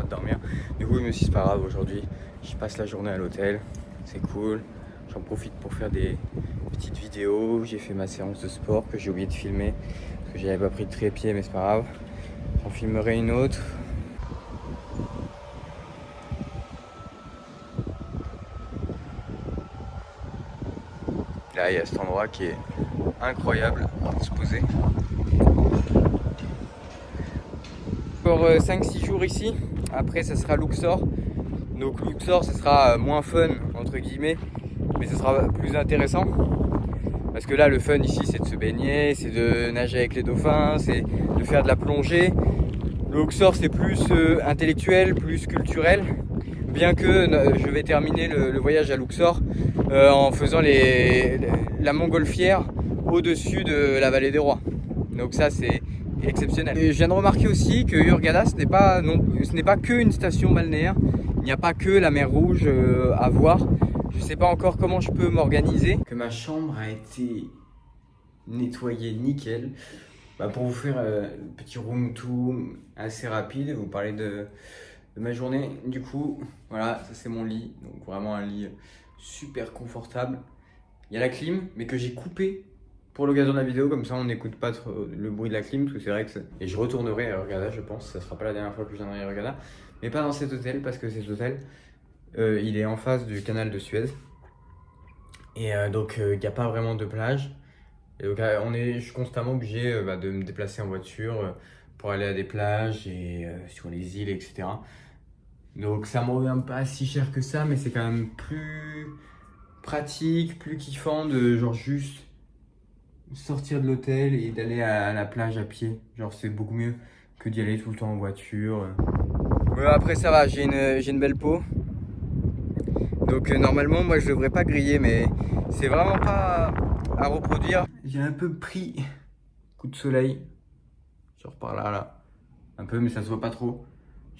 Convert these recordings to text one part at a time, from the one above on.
de dormir. Du coup, je me suis dit, c'est pas grave, aujourd'hui, je passe la journée à l'hôtel, c'est cool. J'en profite pour faire des petites vidéos. J'ai fait ma séance de sport que j'ai oublié de filmer parce que j'avais pas pris de trépied, mais c'est pas grave. J'en filmerai une autre. Là, il y a cet endroit qui est incroyable à se poser. Encore 5-6 jours ici. Après, ça sera Luxor. Donc Luxor, ça sera moins fun, entre guillemets, mais ça sera plus intéressant. Parce que là, le fun ici, c'est de se baigner, c'est de nager avec les dauphins, c'est de faire de la plongée. Le Luxor, c'est plus intellectuel, plus culturel. Bien que je vais terminer le voyage à Luxor en faisant la montgolfière au-dessus de la vallée des rois. Donc ça, c'est exceptionnel. Et je viens de remarquer aussi que Hurghada, ce n'est pas qu'une station balnéaire. Il n'y a pas que la mer Rouge à voir. Je ne sais pas encore comment je peux m'organiser. Que ma chambre a été nettoyée nickel. Pour vous faire un petit room tour assez rapide, vous parler de ma journée. Du coup, voilà, ça c'est mon lit. Donc vraiment un lit super confortable. Il y a la clim, mais que j'ai coupé pour l'occasion de la vidéo, comme ça on n'écoute pas trop le bruit de la clim, parce que c'est vrai que et je retournerai à Hurghada, je pense, ça sera pas la dernière fois que je viendrai à Hurghada, mais pas dans cet hôtel, parce que cet hôtel, il est en face du canal de Suez, et donc il n'y a pas vraiment de plage, et donc je suis constamment obligé de me déplacer en voiture pour aller à des plages et sur les îles, etc. Donc ça me revient pas si cher que ça, mais c'est quand même plus pratique, plus kiffant de genre juste sortir de l'hôtel et d'aller à la plage à pied. Genre c'est beaucoup mieux que d'y aller tout le temps en voiture. Après ça va, j'ai une belle peau. Donc normalement moi je devrais pas griller, mais c'est vraiment pas à reproduire. J'ai un peu pris coup de soleil. Genre par là. Un peu, mais ça se voit pas trop.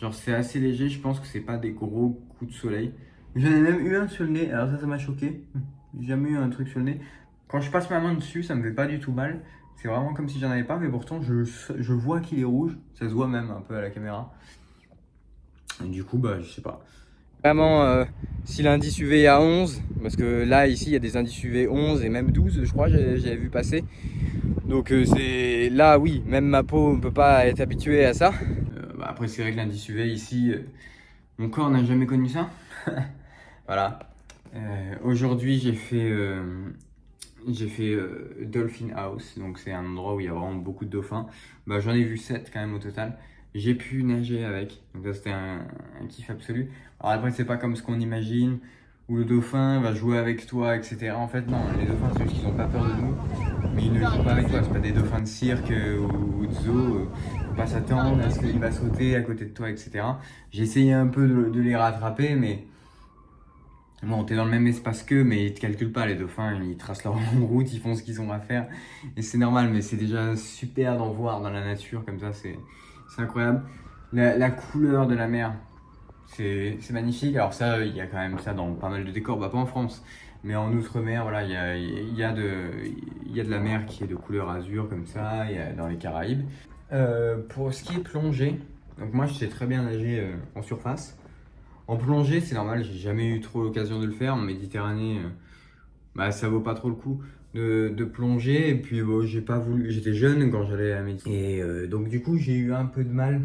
Genre c'est assez léger, je pense que c'est pas des gros coups de soleil. J'en ai même eu un sur le nez, alors ça m'a choqué. J'ai jamais eu un truc sur le nez. Quand je passe ma main dessus, ça me fait pas du tout mal. C'est vraiment comme si j'en avais pas, mais pourtant je vois qu'il est rouge. Ça se voit même un peu à la caméra. Et du coup, je sais pas. Vraiment, si l'indice UV est à 11, parce que là, ici, il y a des indices UV 11 et même 12, je crois, j'avais vu passer. Donc c'est là, oui, même ma peau ne peut pas être habituée à ça. Après, c'est vrai que l'indice UV ici, mon corps n'a jamais connu ça. Voilà. Aujourd'hui, j'ai fait Dolphin House, donc c'est un endroit où il y a vraiment beaucoup de dauphins. J'en ai vu 7 quand même au total. J'ai pu nager avec, donc ça c'était un kiff absolu. Alors après, c'est pas comme ce qu'on imagine, où le dauphin va jouer avec toi, etc. En fait, non, les dauphins, c'est juste qu'ils ont pas peur de nous, mais ils ne jouent pas avec toi. C'est pas des dauphins de cirque ou de zoo. Faut pas s'attendre à ce qu'il va sauter à côté de toi, etc. J'ai essayé un peu de les rattraper, mais bon, t'es dans le même espace qu'eux, mais ils te calculent pas, les dauphins, ils tracent leur route, ils font ce qu'ils ont à faire. Et c'est normal, mais c'est déjà super d'en voir dans la nature, comme ça, c'est incroyable. La couleur de la mer, c'est magnifique. Alors ça, il y a quand même ça dans pas mal de décors, pas en France, mais en outre-mer, voilà, il y a de la mer qui est de couleur azur, comme ça, il y a dans les Caraïbes. Pour ce qui est plongée, donc moi, je sais très bien nager en surface. En plongée, c'est normal, j'ai jamais eu trop l'occasion de le faire. En Méditerranée, ça vaut pas trop le coup de plonger. Et puis, j'ai pas voulu. J'étais jeune quand j'allais à la Méditerranée. Et donc, du coup, j'ai eu un peu de mal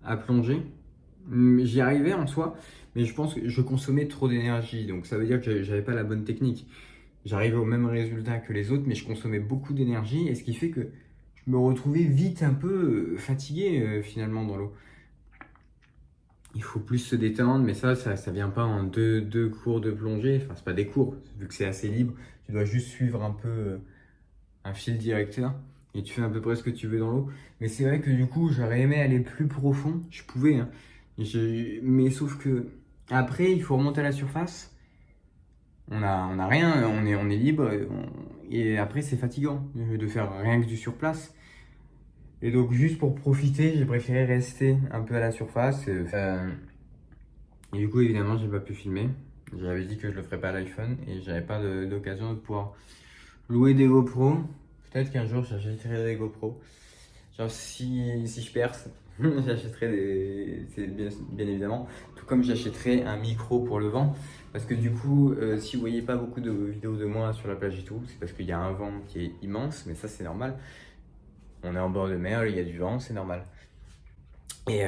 à plonger. J'y arrivais en soi, mais je pense que je consommais trop d'énergie. Donc, ça veut dire que j'avais pas la bonne technique. J'arrivais au même résultat que les autres, mais je consommais beaucoup d'énergie. Et ce qui fait que je me retrouvais vite un peu fatigué finalement dans l'eau. Il faut plus se détendre, mais ça vient pas en deux cours de plongée. Enfin, c'est pas des cours, vu que c'est assez libre. Tu dois juste suivre un peu un fil directeur et tu fais à peu près ce que tu veux dans l'eau. Mais c'est vrai que du coup, j'aurais aimé aller plus profond. Je pouvais, hein. Mais sauf que après, il faut remonter à la surface. On a rien, on est libre. Et après, c'est fatigant de faire rien que du surplace. Et donc, juste pour profiter, j'ai préféré rester un peu à la surface. Et du coup, évidemment, j'ai pas pu filmer. J'avais dit que je le ferais pas à l'iPhone et j'avais pas d'occasion de pouvoir louer des GoPro. Peut-être qu'un jour, j'achèterai des GoPro. Genre, si je perce, J'achèterai des... c'est bien évidemment, tout comme j'achèterai un micro pour le vent. Parce que du coup, si vous voyez pas beaucoup de vidéos de moi sur la plage et tout, c'est parce qu'il y a un vent qui est immense, mais ça c'est normal. On est en bord de mer, il y a du vent, c'est normal. Et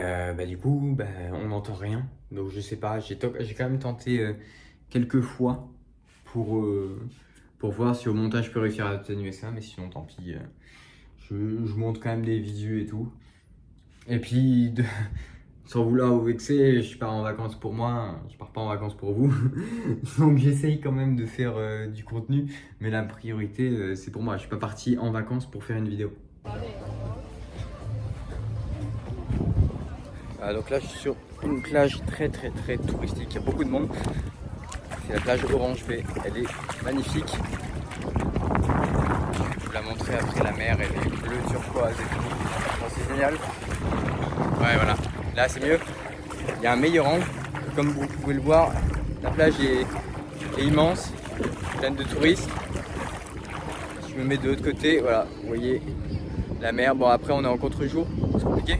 du coup, on n'entend rien. Donc je sais pas, j'ai quand même tenté quelques fois pour, euh, pour voir si au montage je peux réussir à atténuer ça, mais sinon tant pis. Je monte quand même des visuels et tout. Et puis, sans vouloir vous vexer, je pars en vacances pour moi, je pars pas en vacances pour vous. Donc j'essaye quand même de faire du contenu, mais la priorité c'est pour moi. Je suis pas parti en vacances pour faire une vidéo. Donc là je suis sur une plage très touristique, il y a beaucoup de monde. C'est la plage Orange Bay, elle est magnifique. Je vais vous la montrer après, la mer, elle est bleue turquoise et tout. Enfin, c'est génial. Ouais voilà, là c'est mieux. Il y a un meilleur angle. Comme vous pouvez le voir, la plage est immense, pleine de touristes. Je me mets de l'autre côté, voilà, vous voyez la mer. Bon après on est en contre-jour, c'est compliqué.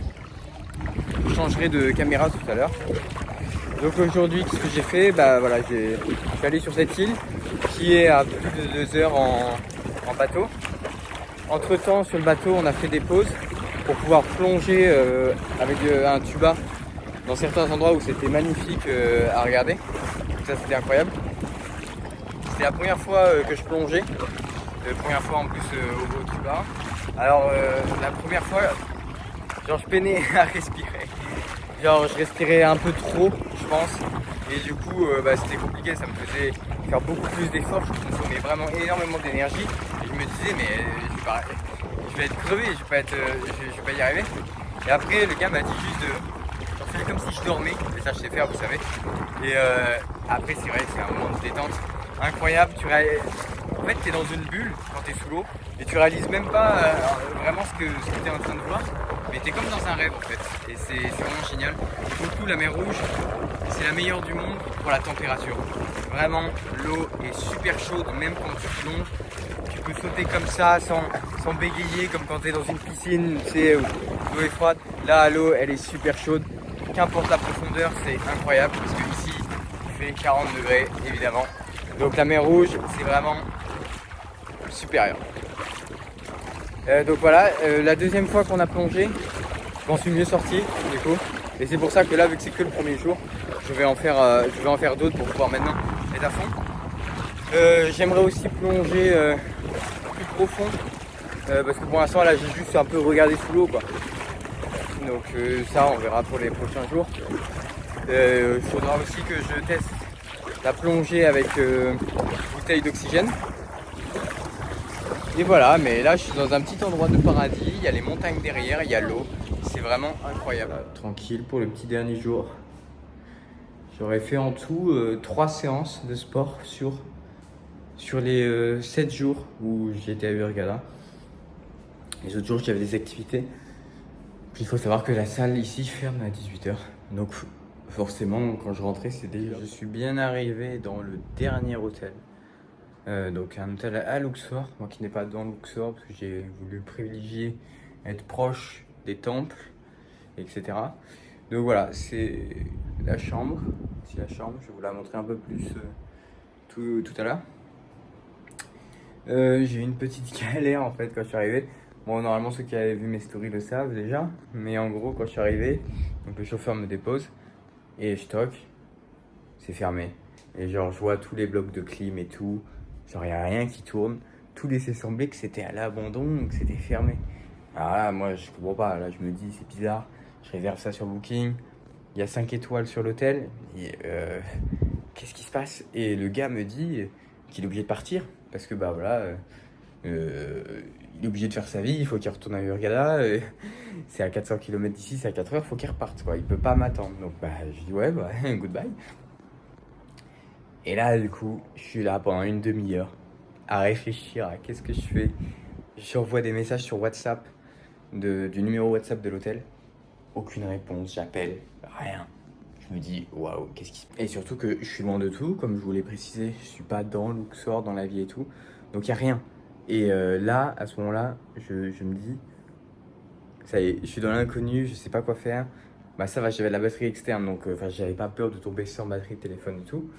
Je changerai de caméra tout à l'heure. Donc aujourd'hui, qu'est-ce que j'ai fait? Voilà, je suis allé sur cette île qui est à plus de 2 heures en bateau. Entre temps, sur le bateau, on a fait des pauses pour pouvoir plonger avec un tuba dans certains endroits où c'était magnifique à regarder. Donc ça, c'était incroyable. C'était la première fois que je plongeais. La première fois en plus au tuba. Alors la première fois, genre je peinais à respirer. Genre je respirais un peu trop, je pense. Et du coup c'était compliqué, ça me faisait faire beaucoup plus d'efforts. Je consommais vraiment énormément d'énergie. Et je me disais mais je vais être crevé, je vais pas y arriver. Et après le gars m'a dit juste j'en faisais comme si je dormais. Et ça je sais faire, vous savez. Et après c'est vrai, c'est un moment de détente incroyable. En fait, tu es dans une bulle quand tu es sous l'eau et tu réalises même pas vraiment ce que tu es en train de voir, mais tu es comme dans un rêve en fait. Et c'est vraiment génial. Surtout la mer Rouge, c'est la meilleure du monde pour la température. Vraiment, l'eau est super chaude, même quand tu plonges. Tu peux sauter comme ça sans bégayer, comme quand tu es dans une piscine, tu sais, où l'eau est froide. Là, l'eau, elle est super chaude. Qu'importe la profondeur, c'est incroyable parce que ici, il fait 40 degrés évidemment. Donc la mer Rouge, c'est vraiment supérieur. Donc voilà, la deuxième fois qu'on a plongé, je m'en suis mieux sorti du coup. Et c'est pour ça que là, vu que c'est que le premier jour, je vais en faire d'autres pour pouvoir maintenant être à fond. J'aimerais aussi plonger plus profond. Parce que pour l'instant là j'ai juste un peu regardé sous l'eau quoi. Donc ça on verra pour les prochains jours. Il faudra aussi que je teste la plongée avec bouteille d'oxygène. Et voilà, mais là je suis dans un petit endroit de paradis, il y a les montagnes derrière, il y a l'eau, c'est vraiment incroyable. Tranquille pour le petit dernier jour. J'aurais fait en tout 3 séances de sport sur les 7 jours où j'étais à Hurghada. Les autres jours j'avais des activités. Puis il faut savoir que la salle ici ferme à 18h. Donc forcément quand je rentrais c'était déjà... Je suis bien arrivé dans le dernier hôtel. Donc un hôtel à Luxor, moi qui n'ai pas dans Luxor parce que j'ai voulu privilégier être proche des temples, etc. Donc voilà, c'est la chambre. C'est la chambre, je vais vous la montrer un peu plus tout à l'heure. J'ai eu une petite galère en fait quand je suis arrivé. Bon, normalement ceux qui avaient vu mes stories le savent déjà, mais en gros quand je suis arrivé, donc le chauffeur me dépose et je toque, c'est fermé. Et genre je vois tous les blocs de clim et tout, genre il n'y a rien qui tourne. Tout laissait sembler que c'était à l'abandon, que c'était fermé. Alors là moi je comprends pas, là je me dis c'est bizarre, je réserve ça sur Booking, il y a 5 étoiles sur l'hôtel, qu'est-ce qui se passe? Et le gars me dit qu'il est obligé de partir, parce que il est obligé de faire sa vie, il faut qu'il retourne à Hurghada, c'est à 400 km d'ici, c'est à 4 heures, il faut qu'il reparte quoi, il peut pas m'attendre. Donc je dis ouais goodbye. Et là du coup je suis là pendant une demi-heure à réfléchir à qu'est-ce que je fais. J'envoie des messages sur WhatsApp du numéro WhatsApp de l'hôtel, aucune réponse, j'appelle, rien. Je me dis waouh, qu'est-ce qui se passe? Et surtout que je suis loin de tout, comme je vous l'ai précisé, je suis pas dans Luxor, dans la vie et tout, donc il y a rien. Et là, à ce moment-là, je me dis, Ça y est, je suis dans l'inconnu, je sais pas quoi faire. Bah ça va, j'avais la batterie externe, donc j'avais pas peur de tomber sans batterie de téléphone et tout.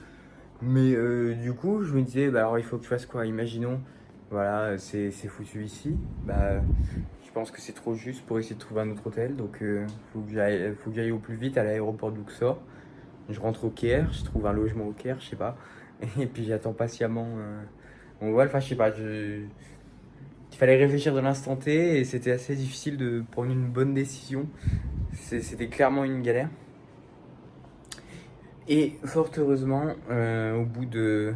Mais du coup, je me disais, bah alors il faut que je fasse quoi? Imaginons, voilà, c'est foutu ici. Bah, je pense que c'est trop juste pour essayer de trouver un autre hôtel. Donc, faut que j'aille au plus vite à l'aéroport de Luxor. Je rentre au Caire, je trouve un logement au Caire, je sais pas. Et puis j'attends patiemment. On voit, enfin, je sais pas. Il fallait réfléchir de l'instant T et c'était assez difficile de prendre une bonne décision. C'était clairement une galère. Et fort heureusement, au bout de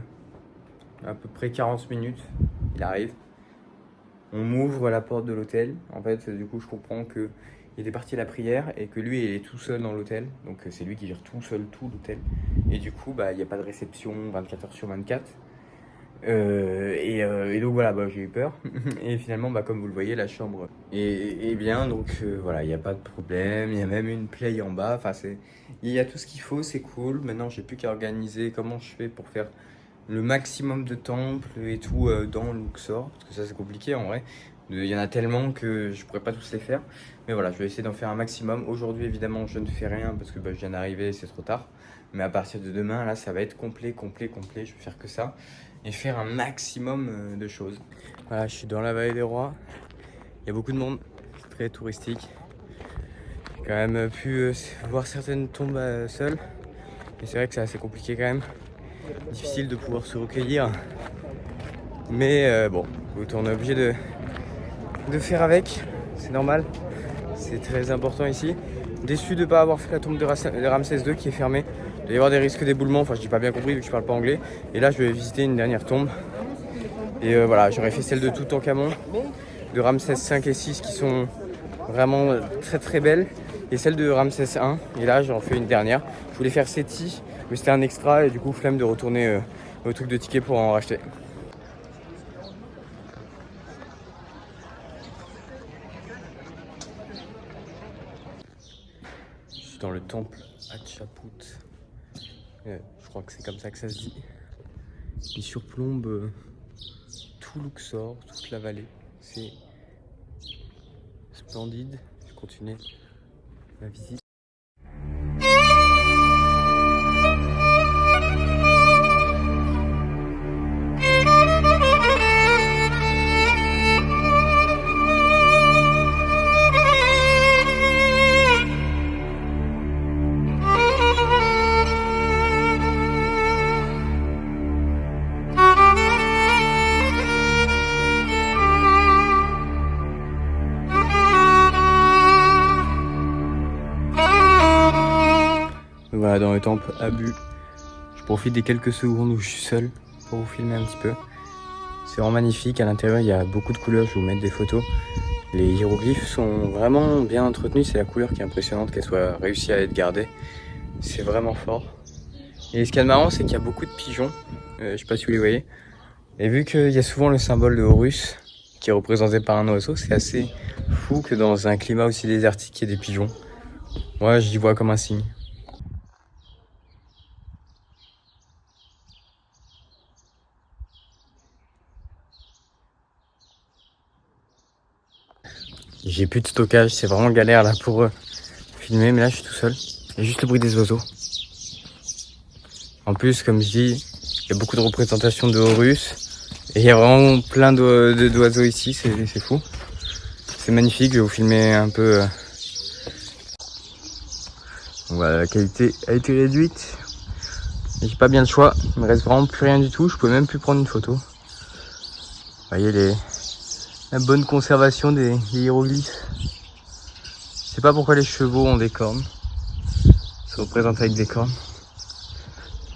à peu près 40 minutes, il arrive. On m'ouvre la porte de l'hôtel. En fait, du coup, je comprends qu'il était parti à la prière et que lui, il est tout seul dans l'hôtel. Donc, c'est lui qui gère tout seul tout l'hôtel. Et du coup, bah, il n'y a pas de réception 24 heures sur 24. Et donc voilà, bah, j'ai eu peur. Et finalement, bah, comme vous le voyez, la chambre est bien. Donc voilà, il n'y a pas de problème. Il y a même une play en bas. Enfin, il y a tout ce qu'il faut, c'est cool. Maintenant, j'ai plus qu'à organiser comment je fais pour faire le maximum de temples et tout dans Luxor. Parce que ça, c'est compliqué en vrai. Il y en a tellement que je pourrais pas tous les faire. Mais voilà, je vais essayer d'en faire un maximum. Aujourd'hui, évidemment, je ne fais rien parce que bah, je viens d'arriver, c'est trop tard. Mais à partir de demain, là, ça va être complet. Je vais faire que ça et faire un maximum de choses. Voilà, je suis dans la vallée des rois. Il y a beaucoup de monde, c'est très touristique. J'ai quand même pu voir certaines tombes seul. Mais c'est vrai que c'est assez compliqué quand même. Difficile de pouvoir se recueillir. Mais bon, on est obligé de faire avec. C'est normal. C'est très important ici. Déçu de ne pas avoir fait la tombe de Ramsès II qui est fermée. Il doit y avoir des risques d'éboulement, enfin je n'ai pas bien compris vu que je parle pas anglais. Et là je vais visiter une dernière tombe. Et voilà, j'aurais fait celle de Toutankhamon, de Ramsès 5 et 6 qui sont vraiment très très belles. Et celle de Ramsès 1. Et là j'en fais une dernière. Je voulais faire Seti, mais c'était un extra et du coup flemme de retourner au truc de ticket pour en racheter. Je suis dans le temple Hatshepsut. Je crois que c'est comme ça que ça se dit. Il surplombe tout Luxor, toute la vallée. C'est splendide. Je continue ma visite. Voilà, dans le temple Abu, je profite des quelques secondes où je suis seul pour vous filmer un petit peu. C'est vraiment magnifique, à l'intérieur il y a beaucoup de couleurs, je vais vous mettre des photos. Les hiéroglyphes sont vraiment bien entretenus, c'est la couleur qui est impressionnante qu'elle soit réussie à être gardée. C'est vraiment fort. Et ce qui est marrant, c'est qu'il y a beaucoup de pigeons, je sais pas si vous les voyez. Et vu qu'il y a souvent le symbole de Horus qui est représenté par un oiseau, c'est assez fou que dans un climat aussi désertique, il y ait des pigeons. Moi, j'y vois comme un signe. J'ai plus de stockage, c'est vraiment galère là pour filmer, mais là je suis tout seul. Il y a juste le bruit des oiseaux. En plus, comme je dis, il y a beaucoup de représentations de Horus. Et il y a vraiment plein d'oiseaux ici, c'est fou. C'est magnifique, je vais vous filmer un peu. Voilà, la qualité a été réduite. J'ai pas bien le choix, il me reste vraiment plus rien du tout, je peux même plus prendre une photo. Vous voyez la bonne conservation des hiéroglyphes. Je sais pas pourquoi les chevaux ont des cornes. Ils sont représentés avec des cornes.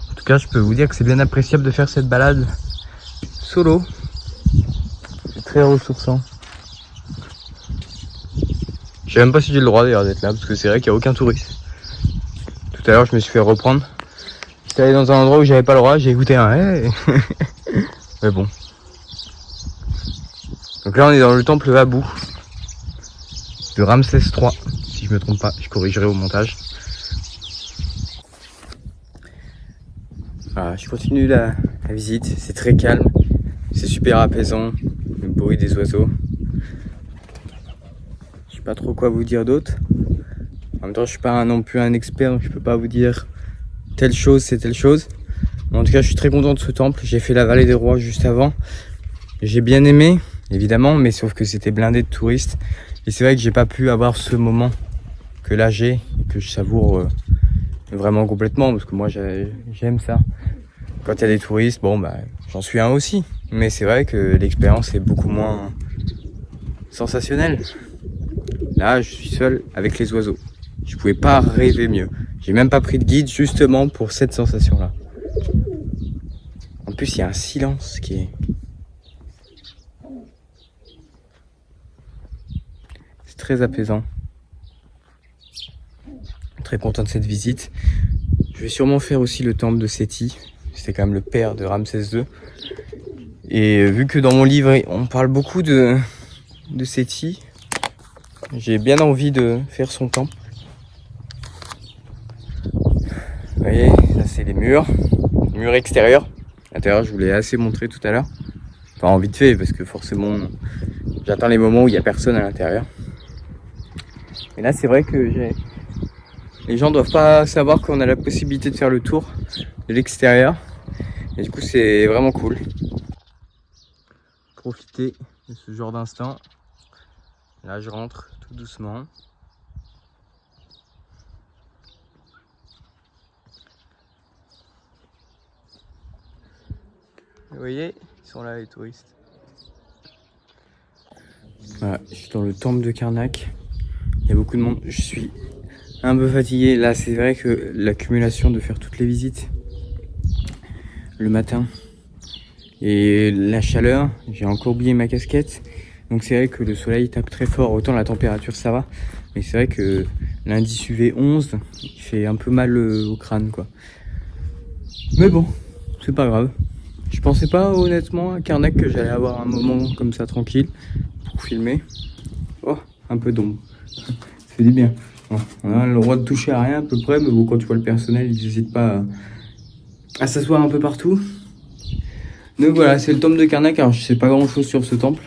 En tout cas, je peux vous dire que c'est bien appréciable de faire cette balade solo. C'est très ressourçant. Je sais même pas si j'ai le droit d'ailleurs d'être là, parce que c'est vrai qu'il n'y a aucun touriste. Tout à l'heure, je me suis fait reprendre. J'étais allé dans un endroit où j'avais pas le droit, j'ai écouté un hey. Mais bon. Donc là, on est dans le temple Abu de Ramsès III. Si je me trompe pas, je corrigerai au montage. Voilà, je continue la visite. C'est très calme, c'est super apaisant. Le bruit des oiseaux. Je pas trop quoi vous dire d'autre. En même temps, je suis pas non plus un expert, donc je peux pas vous dire telle chose, c'est telle chose. Mais en tout cas, je suis très content de ce temple. J'ai fait la vallée des rois juste avant. J'ai bien aimé, évidemment, mais sauf que c'était blindé de touristes. Et c'est vrai que j'ai pas pu avoir ce moment que là j'ai et que je savoure vraiment complètement, parce que moi j'aime ça. Quand il y a des touristes, bon bah j'en suis un aussi. Mais c'est vrai que l'expérience est beaucoup moins sensationnelle. Là, je suis seul avec les oiseaux. Je pouvais pas rêver mieux. J'ai même pas pris de guide justement pour cette sensation-là. En plus, il y a un silence qui est... C'est très apaisant. Très content de cette visite. Je vais sûrement faire aussi le temple de Séti. C'était quand même le père de Ramsès II. Et vu que dans mon livre, on parle beaucoup de Séti, j'ai bien envie de faire son temple. Vous voyez, là c'est les murs extérieurs. L'intérieur, je vous l'ai assez montré tout à l'heure. Enfin, vite fait, parce que forcément, j'attends les moments où il n'y a personne à l'intérieur. Et là, c'est vrai que les gens doivent pas savoir qu'on a la possibilité de faire le tour de l'extérieur. Et du coup, c'est vraiment cool. Profiter de ce genre d'instant. Là, je rentre tout doucement. Vous voyez, ils sont là les touristes. Voilà, je suis dans le temple de Karnak. Il y a beaucoup de monde. Je suis un peu fatigué. Là, c'est vrai que l'accumulation de faire toutes les visites le matin et la chaleur, j'ai encore oublié ma casquette. Donc c'est vrai que le soleil tape très fort. Autant la température ça va, mais c'est vrai que l'indice UV 11, il fait un peu mal au crâne quoi. Mais bon, c'est pas grave. Je pensais pas honnêtement à Karnak que j'allais avoir un moment comme ça tranquille pour filmer. Oh, un peu d'ombre. Ça fait du bien. Bon, on a le droit de toucher à rien à peu près, mais bon, quand tu vois le personnel, ils n'hésitent pas à s'asseoir un peu partout. Donc voilà, c'est le temple de Karnak. Alors je sais pas grand chose sur ce temple.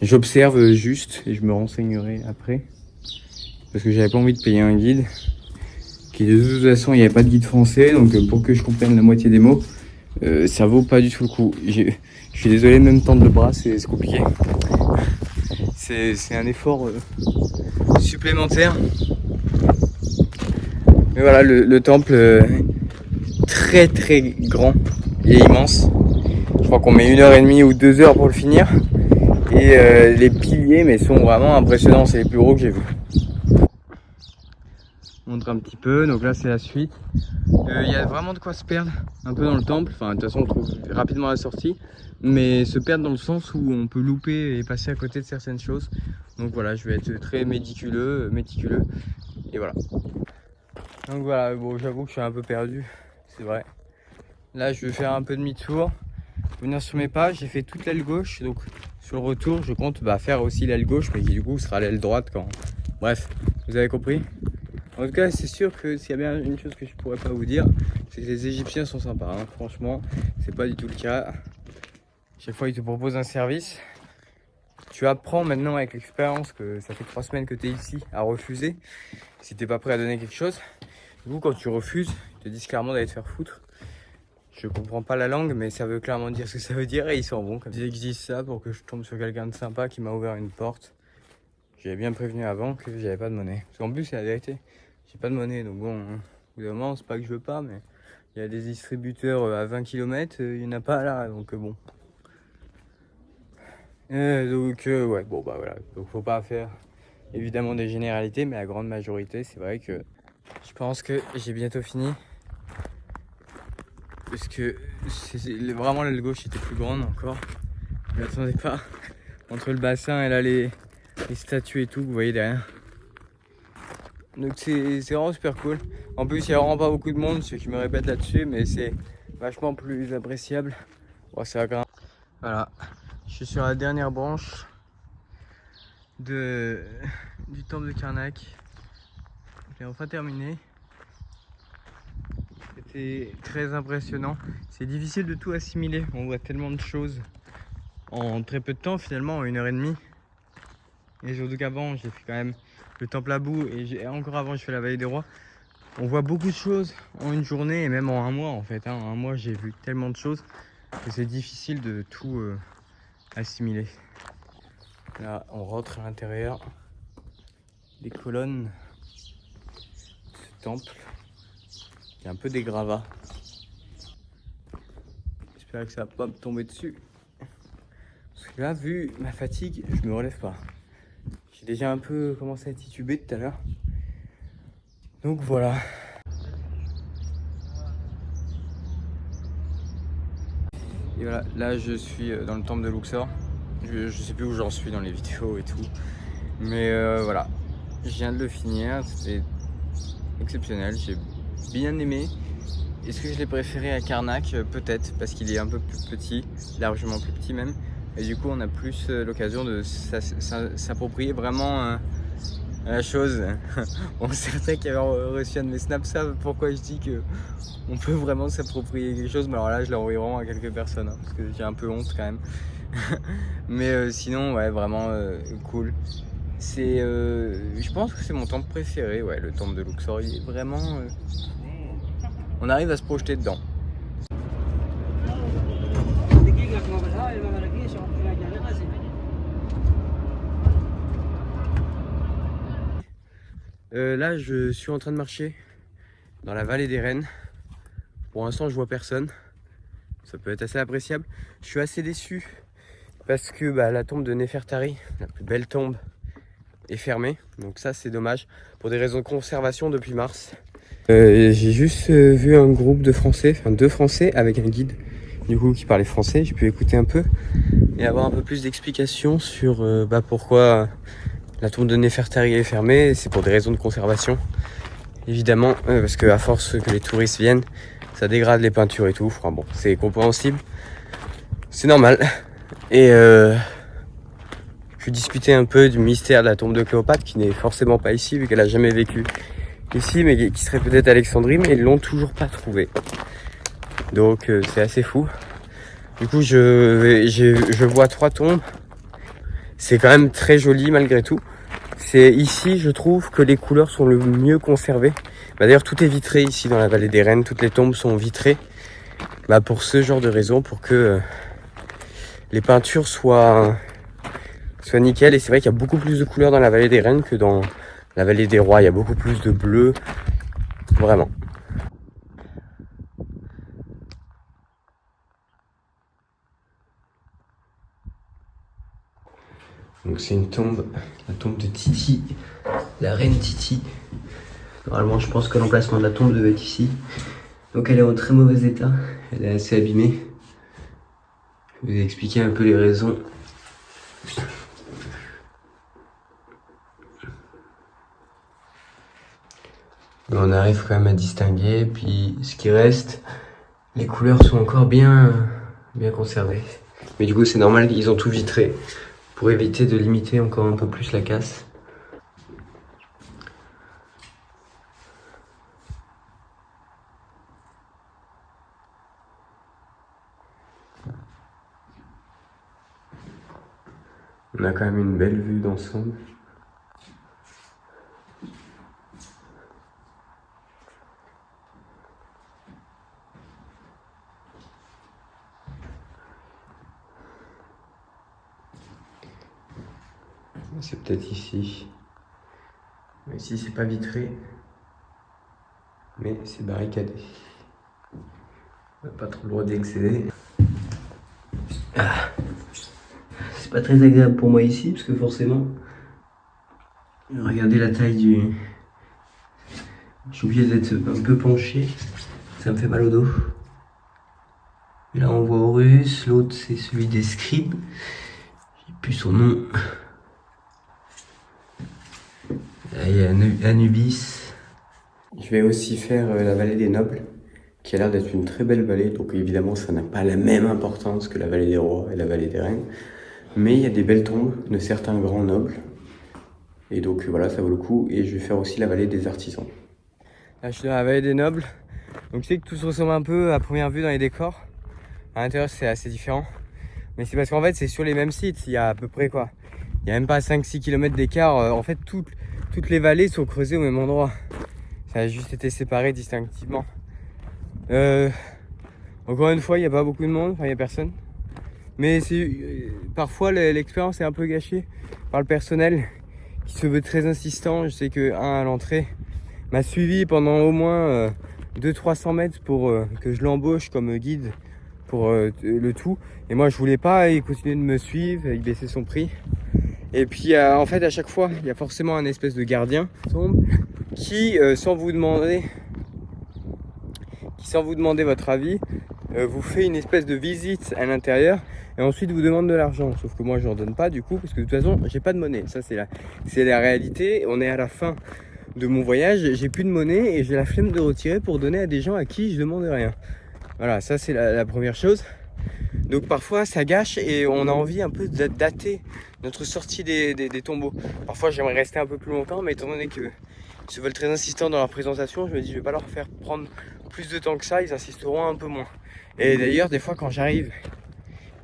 J'observe juste et je me renseignerai après. Parce que j'avais pas envie de payer un guide. Qui de toute façon, il n'y avait pas de guide français. Donc pour que je comprenne la moitié des mots, ça vaut pas du tout le coup. Je suis désolé, même tendre le bras, c'est compliqué. C'est un effort supplémentaire. Mais voilà, le temple très très grand et immense. Je crois qu'on met 1h30 ou 2 heures pour le finir. Et les piliers mais sont vraiment impressionnants, c'est les plus gros que j'ai vus. Je montre un petit peu, donc là c'est la suite. Il y a vraiment de quoi se perdre un peu dans le temple. Enfin, de toute façon on trouve rapidement la sortie. Mais se perdre dans le sens où on peut louper et passer à côté de certaines choses. Donc voilà, je vais être très méticuleux. Et voilà. Donc voilà, bon, j'avoue que je suis un peu perdu, c'est vrai. Là, je vais faire un peu demi-tour, venir sur mes pas. J'ai fait toute l'aile gauche, donc sur le retour, je compte faire aussi l'aile gauche, mais qui du coup sera l'aile droite quand. Bref, vous avez compris. En tout cas, c'est sûr que s'il y a bien une chose que je pourrais pas vous dire, c'est que les Égyptiens sont sympas. Hein. Franchement, c'est pas du tout le cas. Chaque fois, ils te proposent un service. Tu apprends maintenant avec l'expérience que ça fait 3 semaines que tu es ici à refuser si t'es pas prêt à donner quelque chose. Du coup, quand tu refuses, ils te disent clairement d'aller te faire foutre. Je comprends pas la langue, mais ça veut clairement dire ce que ça veut dire et ils sont bons. Ils exigent ça pour que je tombe sur quelqu'un de sympa qui m'a ouvert une porte. J'avais bien prévenu avant que j'avais pas de monnaie. Parce qu'en plus, c'est la vérité. J'ai pas de monnaie, donc bon, au bout d'un moment, c'est pas que je veux pas, mais il y a des distributeurs à 20 km, il y en a pas là, donc bon. Ouais, bon bah voilà. Donc faut pas faire évidemment des généralités, mais la grande majorité, c'est vrai que je pense que j'ai bientôt fini. Parce que vraiment l'aile gauche était plus grande encore. Je m'attendais pas. Entre le bassin et là les statues et tout, vous voyez derrière. Donc c'est vraiment super cool. En plus, il n'y a vraiment pas beaucoup de monde, ce qui me répète là-dessus, mais c'est vachement plus appréciable. Bon, c'est grave. Voilà, je suis sur la dernière branche du temple de Karnak. J'ai enfin terminé. C'était très impressionnant. C'est difficile de tout assimiler. On voit tellement de choses en très peu de temps, finalement, en 1h30. Et surtout qu'avant, j'ai fait quand même le temple Abou et encore avant, je fais la vallée des rois. On voit beaucoup de choses en une journée et même en un mois en fait. Hein. En un mois, j'ai vu tellement de choses que c'est difficile de tout assimiler. Là, on rentre à l'intérieur des colonnes de ce temple. Il y a un peu des gravats. J'espère que ça va pas me tomber dessus. Parce que là, vu ma fatigue, je me relève pas. J'ai déjà un peu commencé à tituber tout à l'heure. Donc voilà. Et voilà, là je suis dans le temple de Luxor. Je sais plus où j'en suis dans les vidéos et tout. Mais voilà, je viens de le finir. C'était exceptionnel, j'ai bien aimé. Est-ce que je l'ai préféré à Karnak? Peut-être, parce qu'il est un peu plus petit, largement plus petit même. Et du coup, on a plus l'occasion de s'approprier vraiment la chose. Bon, certains qui avaient reçu un de mes snaps savent pourquoi je dis que on peut vraiment s'approprier quelque chose. Mais alors là, je l'ai envoyé vraiment à quelques personnes, hein, parce que j'ai un peu honte quand même. Mais sinon, ouais, vraiment cool. C'est, je pense que c'est mon temple préféré, ouais, le temple de Luxor. Il est vraiment... on arrive à se projeter dedans. Là, je suis en train de marcher dans la vallée des Reines. Pour l'instant, je vois personne. Ça peut être assez appréciable. Je suis assez déçu parce que la tombe de Néfertari, la plus belle tombe, est fermée. Donc ça, c'est dommage. Pour des raisons de conservation depuis mars. J'ai juste vu un groupe de Français, enfin 2 Français avec un guide du coup qui parlait français. J'ai pu écouter un peu et avoir un peu plus d'explications sur pourquoi la tombe de Néfertari est fermée. C'est pour des raisons de conservation. Évidemment, parce qu'à force que les touristes viennent, ça dégrade les peintures et tout. Enfin bon, c'est compréhensible. C'est normal. Et je discutais un peu du mystère de la tombe de Cléopâtre, qui n'est forcément pas ici, vu qu'elle a jamais vécu ici, mais qui serait peut-être Alexandrie, mais ils l'ont toujours pas trouvé. Donc c'est assez fou. Du coup, je vois 3 tombes. C'est quand même très joli malgré tout. C'est ici, je trouve, que les couleurs sont le mieux conservées. D'ailleurs, tout est vitré ici dans la vallée des Reines. Toutes les tombes sont vitrées. Pour ce genre de raison, pour que les peintures soient nickel. Et c'est vrai qu'il y a beaucoup plus de couleurs dans la vallée des Reines que dans la vallée des Rois. Il y a beaucoup plus de bleu. Vraiment. Donc c'est une tombe, la tombe de Titi, la reine Titi. Normalement, je pense que l'emplacement de la tombe devait être ici. Donc elle est en très mauvais état, elle est assez abîmée. Je vais vous expliquer un peu les raisons. Mais on arrive quand même à distinguer, puis ce qui reste, les couleurs sont encore bien conservées. Mais du coup c'est normal qu'ils ont tout vitré pour éviter de limiter encore un peu plus la casse. On a quand même une belle vue d'ensemble. C'est peut-être ici. Ici c'est pas vitré, mais c'est barricadé. On n'a pas trop le droit d'y accéder. C'est pas très agréable pour moi ici, parce que forcément, regardez la taille du... J'ai oublié d'être un peu penché, ça me fait mal au dos. Et là on voit Horus, l'autre c'est celui des scribes, j'ai plus son nom. Là il y a Anubis. Je vais aussi faire la vallée des nobles, qui a l'air d'être une très belle vallée, donc évidemment ça n'a pas la même importance que la vallée des rois et la vallée des reines. Mais il y a des belles tombes de certains grands nobles. Et donc voilà, ça vaut le coup. Et je vais faire aussi la vallée des artisans. Là je suis dans la vallée des nobles. Donc tu sais que tout se ressemble un peu à première vue dans les décors. À l'intérieur c'est assez différent. Mais c'est parce qu'en fait c'est sur les mêmes sites. Il y a à peu près quoi Il n'y a même pas 5-6 km d'écart. En fait, toutes les vallées sont creusées au même endroit. Ça a juste été séparé distinctivement. Encore une fois, il n'y a pas beaucoup de monde, enfin il n'y a personne. Mais parfois l'expérience est un peu gâchée par le personnel qui se veut très insistant. Je sais que à l'entrée m'a suivi pendant au moins 200-300 mètres pour que je l'embauche comme guide pour le tout. Et moi je voulais pas, il continuait de me suivre, il baissait son prix. Et puis en fait à chaque fois il y a forcément un espèce de gardien qui sans vous demander votre avis vous fait une espèce de visite à l'intérieur et ensuite vous demande de l'argent. Sauf que moi je n'en donne pas du coup parce que de toute façon j'ai pas de monnaie. Ça c'est la réalité. On est à la fin de mon voyage, j'ai plus de monnaie et j'ai la flemme de retirer pour donner à des gens à qui je demande rien. Voilà, ça c'est la première chose. Donc parfois ça gâche et on a envie un peu de dater notre sortie des tombeaux. Parfois j'aimerais rester un peu plus longtemps, mais étant donné qu'ils se veulent très insistants dans leur présentation, je me dis je vais pas leur faire prendre plus de temps que ça, ils insisteront un peu moins. Et d'ailleurs des fois quand j'arrive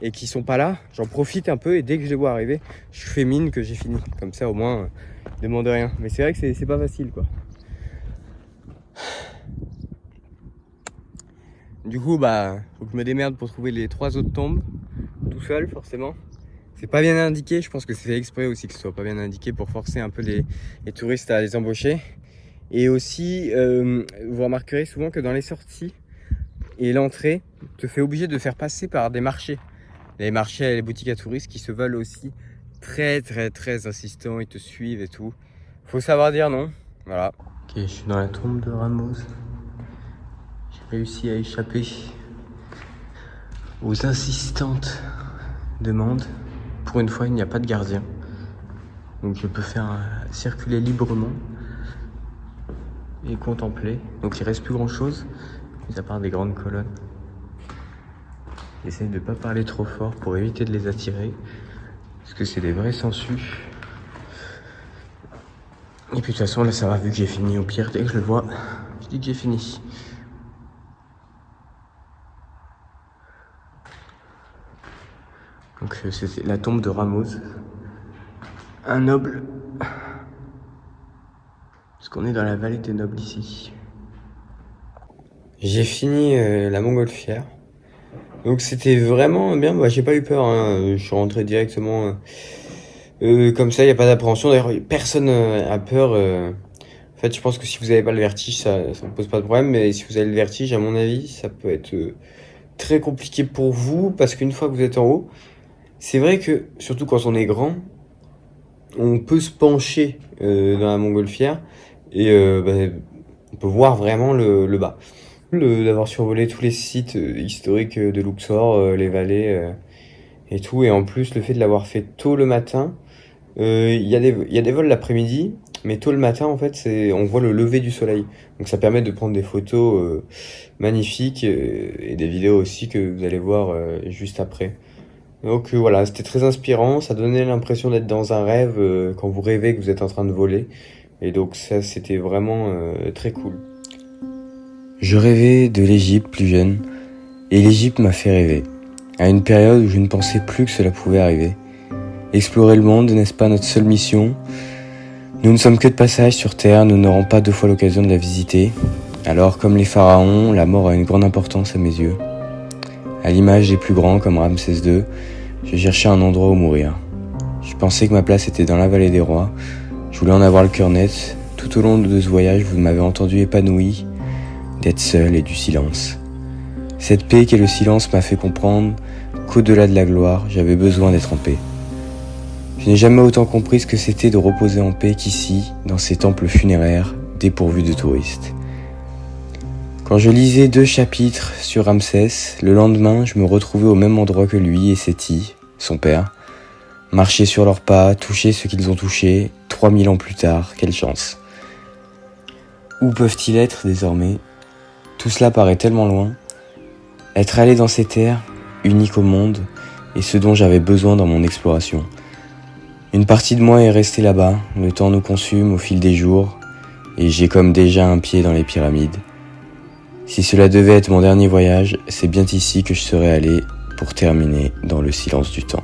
et qu'ils sont pas là, j'en profite un peu et dès que je les vois arriver, je fais mine que j'ai fini. Comme ça au moins, ils demandent rien. Mais c'est vrai que c'est pas facile quoi. Du coup, faut que je me démerde pour trouver les 3 autres tombes, tout seul forcément. C'est pas bien indiqué, je pense que c'est fait exprès aussi que ce soit pas bien indiqué pour forcer un peu les touristes à les embaucher. Et aussi, vous remarquerez souvent que dans les sorties et l'entrée, te fait obligé de faire passer par des marchés. Les marchés et les boutiques à touristes qui se veulent aussi très très très insistants, ils te suivent et tout. Faut savoir dire non, voilà. Ok, je suis dans la tombe de Ramos. Réussi à échapper aux insistantes demandes. Pour une fois, il n'y a pas de gardien. Donc je peux faire circuler librement et contempler. Donc il reste plus grand chose, mis à part des grandes colonnes. J'essaie de ne pas parler trop fort pour éviter de les attirer. Parce que c'est des vrais sangsues. Et puis de toute façon, là ça va, vu que j'ai fini. Au pire, dès que je le vois, je dis que j'ai fini. Donc c'est la tombe de Ramos, un noble, parce qu'on est dans la vallée des nobles ici. J'ai fini la montgolfière, donc c'était vraiment bien, j'ai pas eu peur, hein. Je suis rentré directement comme ça, il n'y a pas d'appréhension, d'ailleurs personne a peur. En fait je pense que si vous n'avez pas le vertige ça ne pose pas de problème, mais si vous avez le vertige à mon avis ça peut être très compliqué pour vous, parce qu'une fois que vous êtes en haut, c'est vrai que, surtout quand on est grand, on peut se pencher dans la montgolfière et on peut voir vraiment le bas. D'avoir survolé tous les sites historiques de Luxor, les vallées et tout, et en plus le fait de l'avoir fait tôt le matin, il y a des vols l'après-midi, mais tôt le matin en fait on voit le lever du soleil, donc ça permet de prendre des photos magnifiques et des vidéos aussi que vous allez voir juste après. Donc voilà, c'était très inspirant, ça donnait l'impression d'être dans un rêve quand vous rêvez que vous êtes en train de voler. Et donc ça, c'était vraiment très cool. Je rêvais de l'Égypte plus jeune, et l'Égypte m'a fait rêver, à une période où je ne pensais plus que cela pouvait arriver. Explorer le monde, n'est-ce pas notre seule mission ? Nous ne sommes que de passage sur Terre, nous n'aurons pas 2 fois l'occasion de la visiter. Alors, comme les pharaons, la mort a une grande importance à mes yeux. À l'image des plus grands comme Ramsès II, je cherchais un endroit où mourir. Je pensais que ma place était dans la vallée des rois. Je voulais en avoir le cœur net. Tout au long de ce voyage, vous m'avez entendu épanoui, d'être seul et du silence. Cette paix qu'est le silence m'a fait comprendre qu'au-delà de la gloire, j'avais besoin d'être en paix. Je n'ai jamais autant compris ce que c'était de reposer en paix qu'ici, dans ces temples funéraires dépourvus de touristes. Quand je lisais 2 chapitres sur Ramsès, le lendemain, je me retrouvais au même endroit que lui et Séti, son père. Marcher sur leurs pas, toucher ce qu'ils ont touché, 3000 ans plus tard, quelle chance. Où peuvent-ils être désormais ? Tout cela paraît tellement loin. Être allé dans ces terres, uniques au monde, est ce dont j'avais besoin dans mon exploration. Une partie de moi est restée là-bas, le temps nous consume au fil des jours, et j'ai comme déjà un pied dans les pyramides. Si cela devait être mon dernier voyage, c'est bien ici que je serais allé pour terminer dans le silence du temps.